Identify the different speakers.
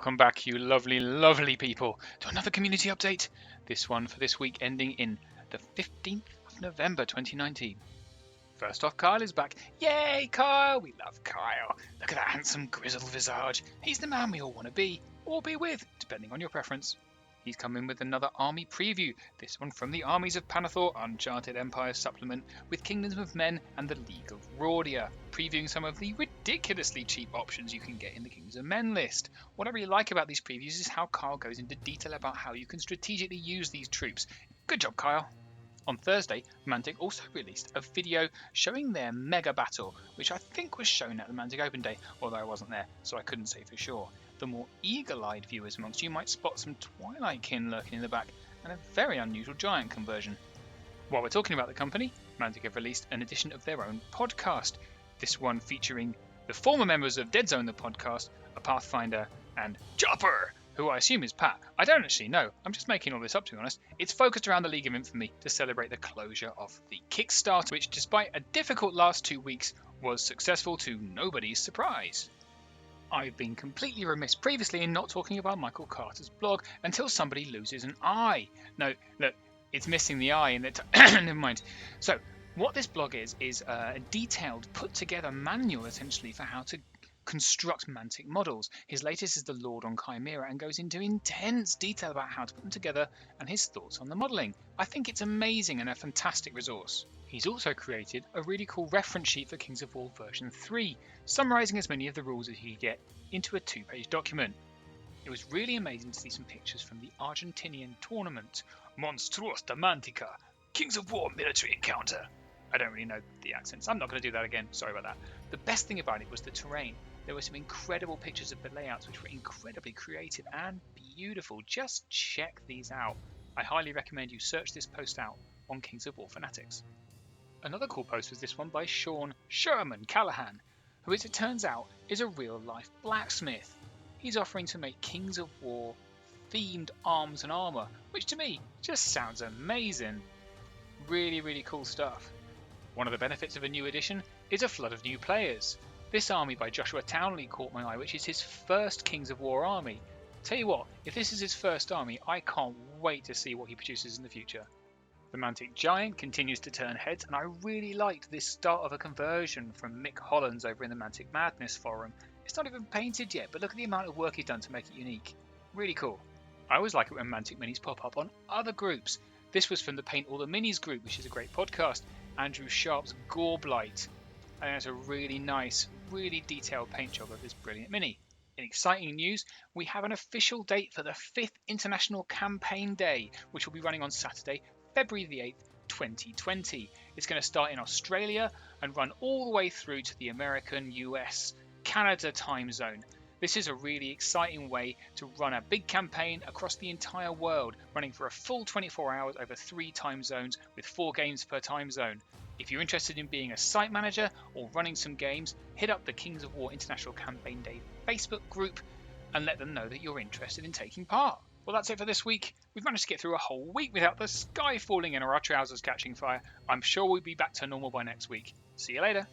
Speaker 1: Welcome back, you lovely, lovely people, to another community update. This one for this week ending in the 15th of November 2019. First off, Kyle is back. Yay, Kyle! We love Kyle. Look at that handsome grizzled visage. He's the man we all want to be, or be with, depending on your preference. He's come in with another army preview, this one from the Armies of Panathor Uncharted Empire supplement with Kingdoms of Men and the League of Rordia, previewing some of the ridiculously cheap options you can get in the Kingdoms of Men list. What I really like about these previews is how Kyle goes into detail about how you can strategically use these troops. Good job, Kyle! On Thursday, Manting also released a video showing their mega battle, which I think was shown at the Manting Open Day, although I wasn't there, so I couldn't say for sure. The more eagle-eyed viewers amongst you might spot some Twilight kin lurking in the back, and a very unusual giant conversion. While we're talking about the company, Mantic have released an edition of their own podcast, this one featuring the former members of Dead Zone the podcast, a Pathfinder, and Chopper, who I assume is Pat. I don't actually know, I'm just making all this up to be honest. It's focused around the League of Infamy to celebrate the closure of the Kickstarter, which despite a difficult last 2 weeks, was successful to nobody's surprise. I've been completely remiss previously in not talking about Michael Carter's blog until somebody loses an eye. No, look, it's missing the eye in it. Never mind. So, what this blog is a detailed, put-together manual, essentially, for how to construct Mantic models. His latest is the Lord on Chimera and goes into intense detail about how to put them together and his thoughts on the modelling. I think it's amazing and a fantastic resource. He's also created a really cool reference sheet for Kings of War version 3, summarising as many of the rules as you could get into a 2-page document. It was really amazing to see some pictures from the Argentinian tournament, Monstruos de Mantica, Kings of War military encounter. I don't really know the accents, I'm not going to do that again, sorry about that. The best thing about it was the terrain. There were some incredible pictures of the layouts which were incredibly creative and beautiful. Just check these out. I highly recommend you search this post out on Kings of War Fanatics. Another cool post was this one by Sean Sherman Callahan, who as it turns out is a real-life blacksmith. He's offering to make Kings of War themed arms and armour, which to me just sounds amazing. Really, really cool stuff. One of the benefits of a new edition is a flood of new players. This army by Joshua Townley caught my eye, which is his first Kings of War army. Tell you what, if this is his first army, I can't wait to see what he produces in the future. The Manty Giant continues to turn heads, and I really liked this start of a conversion from Mick Hollands over in the Mantic Madness forum. It's not even painted yet, but look at the amount of work he's done to make it unique. Really cool. I always like it when Mantic minis pop up on other groups. This was from the Paint All the Minis group, which is a great podcast, Andrew Sharp's Goreblight. And it's a really nice, really detailed paint job of this brilliant mini. In exciting news, we have an official date for the 5th International Campaign Day, which will be running on Saturday, February the 8th, 2020. It's going to start in Australia and run all the way through to the American, US, Canada time zone. This is a really exciting way to run a big campaign across the entire world, running for a full 24 hours over 3 time zones with 4 games per time zone. If you're interested in being a site manager or running some games, hit up the Kings of War International Campaign Day Facebook group and let them know that you're interested in taking part. Well, that's it for this week. We've managed to get through a whole week without the sky falling in or our trousers catching fire. I'm sure we'll be back to normal by next week. See you later.